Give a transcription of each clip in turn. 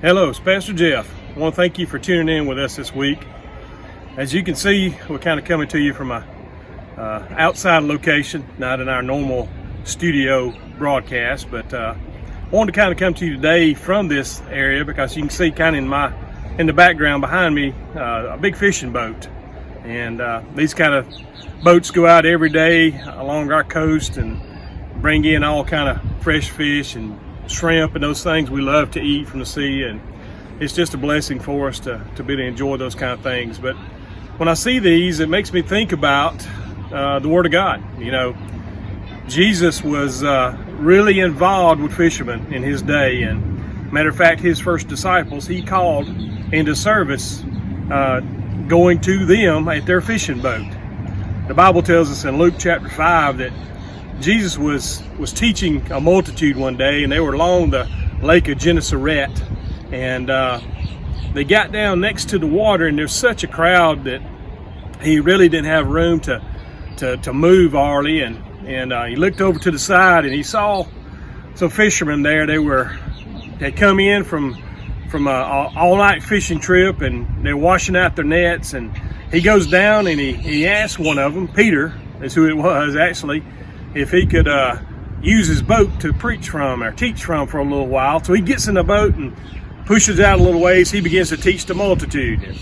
Hello, it's Pastor Jeff. I want to thank you for tuning in with us this week. As you can see, we're kind of coming to you from a outside location, not in our normal studio broadcast, but I wanted to kind of come to you today from this area because you can see kind of in the background behind me a big fishing boat. And these kind of boats go out every day along our coast and bring in all kind of fresh fish and shrimp and those things we love to eat from the sea, and it's just a blessing for us to be able to enjoy those kind of things. But when I see these, it makes me think about the Word of God. You know, Jesus was really involved with fishermen in his day, and matter of fact, his first disciples he called into service going to them at their fishing boat. The Bible tells us in Luke chapter 5 that Jesus was teaching a multitude one day, and they were along the lake of Gennesaret, and they got down next to the water, and there's such a crowd that he really didn't have room to move hardly, and he looked over to the side and he saw some fishermen there. They'd come in from an all-night fishing trip, and they're washing out their nets, and he goes down and he asked one of them, Peter is who it was actually, if he could use his boat to preach from or teach from for a little while. So he gets in the boat and pushes out a little ways. He begins to teach the multitude.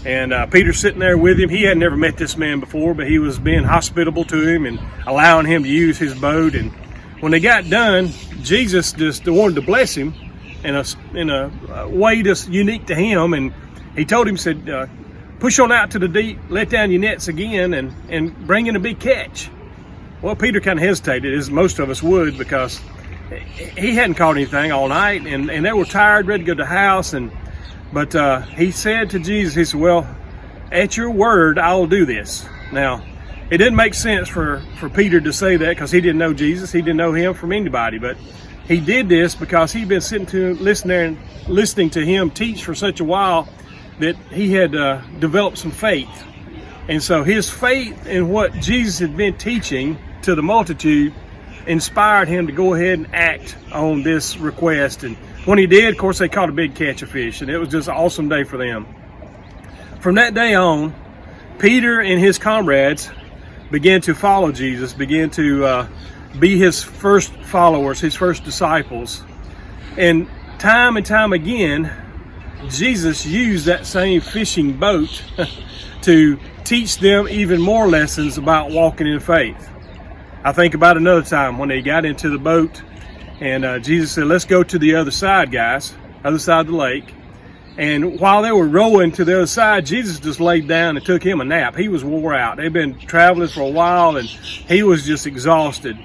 And Peter's sitting there with him. He had never met this man before, but he was being hospitable to him and allowing him to use his boat. And when they got done, Jesus just wanted to bless him in a way that's unique to him. And he told him, said, push on out to the deep, let down your nets again, and bring in a big catch. Well, Peter kind of hesitated, as most of us would, because he hadn't caught anything all night, and they were tired, ready to go to the house. But he said to Jesus, he said, well, at your word, I'll do this. Now, it didn't make sense for Peter to say that because he didn't know Jesus. He didn't know him from anybody. But he did this because he'd been sitting to him, listening to him teach for such a while that he had developed some faith. And so his faith in what Jesus had been teaching to the multitude inspired him to go ahead and act on this request. And when he did, of course, they caught a big catch of fish, and it was just an awesome day for them. From that day on, Peter and his comrades began to follow Jesus, began to be his first followers, his first disciples. And time again, Jesus used that same fishing boat to teach them even more lessons about walking in faith. I think about another time when they got into the boat, and Jesus said, let's go to the other side, guys, other side of the lake. And while they were rowing to the other side, Jesus just laid down and took him a nap. He was wore out. They'd been traveling for a while, and he was just exhausted.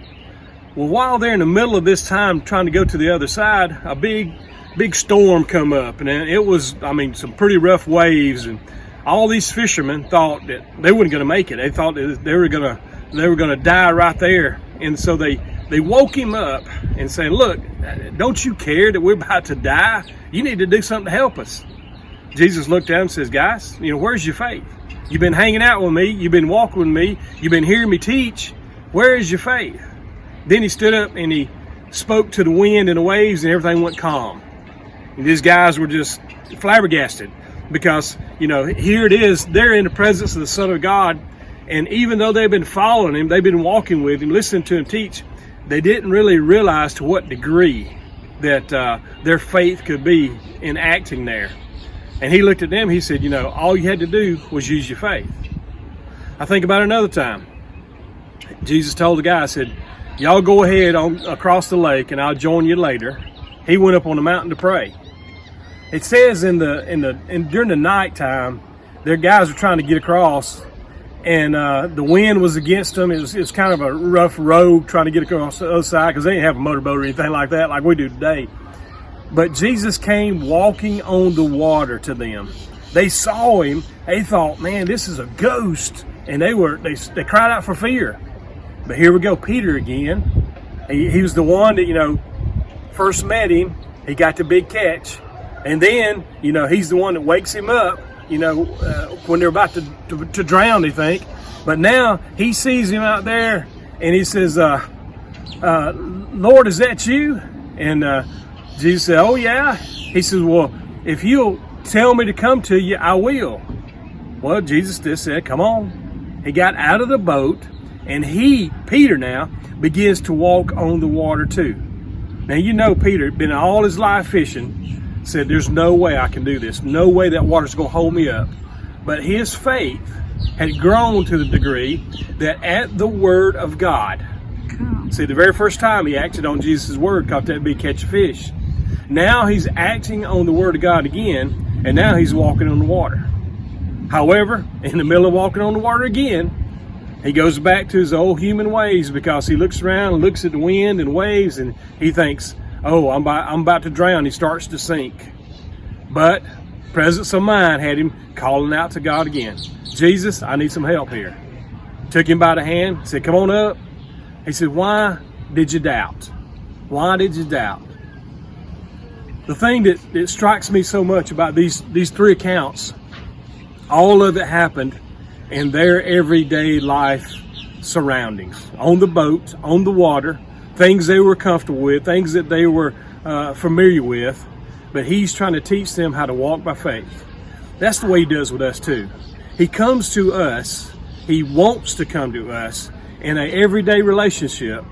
Well, while they're in the middle of this time trying to go to the other side, a big storm come up, and it was, some pretty rough waves, and all these fishermen thought that they weren't going to make it. They thought that they were going to die right there. And so they woke him up and said, look, don't you care that we're about to die? You need to do something to help us. Jesus looked at him and says, guys, where's your faith? You've been hanging out with me. You've been walking with me. You've been hearing me teach. Where is your faith? Then he stood up and he spoke to the wind and the waves, and everything went calm. And these guys were just flabbergasted because, here it is. They're in the presence of the Son of God. And even though they've been following him, they've been walking with him, listening to him teach, they didn't really realize to what degree that their faith could be in acting there. And he looked at them, he said, all you had to do was use your faith. I think about another time. Jesus told the guy, said, y'all go ahead across the lake and I'll join you later. He went up on the mountain to pray. It says during the nighttime, their guys were trying to get across, and the wind was against them. It was kind of a rough road trying to get across the other side because they didn't have a motorboat or anything like that like we do today. But Jesus came walking on the water to them. They saw him. They thought, man, this is a ghost. And they cried out for fear. But here we go, Peter again. He was the one that, first met him. He got the big catch. And then, he's the one that wakes him up, when they're about to drown, they think. But now he sees him out there and he says, Lord, is that you? And Jesus said, oh yeah. He says, well, if you'll tell me to come to you, I will. Well, Jesus just said, come on. He got out of the boat, and Peter now, begins to walk on the water too. Now, you know, Peter had been all his life fishing, said, there's no way I can do this. No way that water's going to hold me up. But his faith had grown to the degree that at the word of God, see, the very first time he acted on Jesus' word, caught that big catch of fish. Now he's acting on the word of God again, and now he's walking on the water. However, in the middle of walking on the water again, he goes back to his old human ways, because he looks around and looks at the wind and waves, and he thinks, oh, I'm about to drown. He starts to sink. But presence of mind had him calling out to God again. Jesus, I need some help here. Took him by the hand, said, come on up. He said, why did you doubt? Why did you doubt? The thing that strikes me so much about these three accounts, all of it happened in their everyday life surroundings. On the boat, on the water, things they were comfortable with, things that they were familiar with. But he's trying to teach them how to walk by faith. That's the way he does with us too. He comes to us, he wants to come to us in an everyday relationship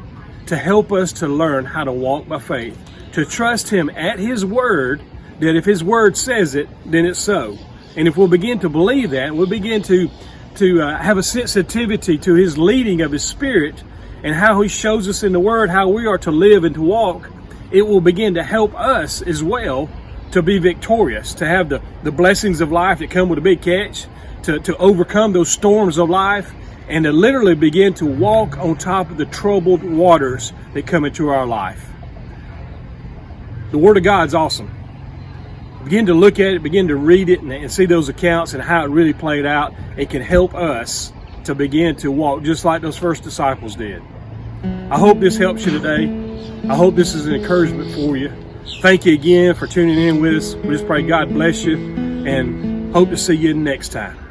to help us to learn how to walk by faith, to trust him at his word, that if his word says it, then it's so. And if we'll begin to believe that, we'll begin to have a sensitivity to his leading of his spirit and how he shows us in the word how we are to live and to walk, it will begin to help us as well to be victorious, to have the blessings of life that come with a big catch, to overcome those storms of life, and to literally begin to walk on top of the troubled waters that come into our life. The Word of God's awesome. Begin to look at it, begin to read it, and see those accounts and how it really played out. It can help us to begin to walk just like those first disciples did. I hope this helps you today. I hope this is an encouragement for you. Thank you again for tuning in with us. We just pray God bless you, and hope to see you next time.